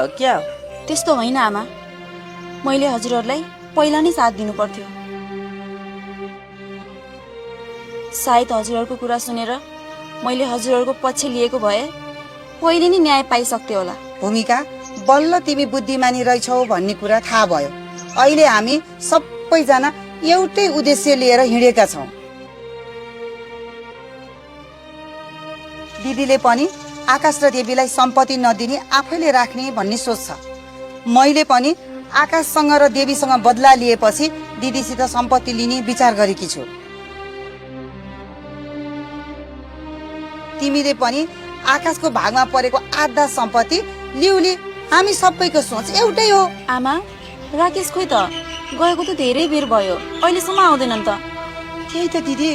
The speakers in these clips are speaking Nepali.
क्या त्यस्तो होइन आमा, मैले हजुरहरूलाई पहिला नै साथ दिनु पर्थ्यो। सायद हजुरहरूको कुरा सुनेर मैले हजुरहरूको पक्ष लिएको भए पहिले नै न्याय पाइसक्थे होला। भूमिका, बल्ल तिमी बुद्धिमानी रहेछौ भन्ने कुरा थाहा भयो। अहिले हामी सबैजना एउटै उद्देश्य लिएर हिँडेका छौँ। दिदीले पनि आकाश र देवीलाई सम्पत्ति नदिने आफैले राख्ने भन्ने सोच्छ। मैले पनि आकाशसँग र देवीसँग बदला लिएपछि दिदीसित सम्पत्ति लिने विचार गरेकी छु। तिमीले पनि आकाशको भागमा परेको आधा सम्पत्ति लिउली। हामी सबैको सोच एउटै हो। आमा, राकेश खोइ त, गएको त धेरै बेर भयो, अहिलेसम्म आउँदैनन् त। त्यही त दिदी,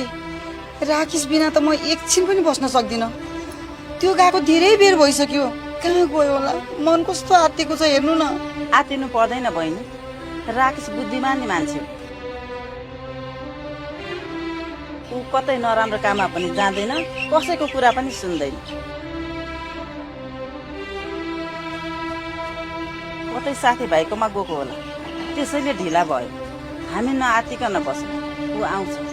राकेश बिना त म एकछिन पनि बस्न सक्दिनँ। त्यो गएको धेरै बेर भइसक्यो। कहाँ गयो होला? मन कस्तो आत्तिएको छ हेर्नु न। आतिनु पर्दैन बहिनी, राकेश बुद्धिमानी मान्छे हो। ऊ कतै नराम्रो काममा पनि जाँदैन, कसैको कुरा पनि सुन्दैन। कतै साथीभाइकोमा गएको होला, त्यसैले ढिला भयो। हामी नआतिकन बसौँ, ऊ आउँछ।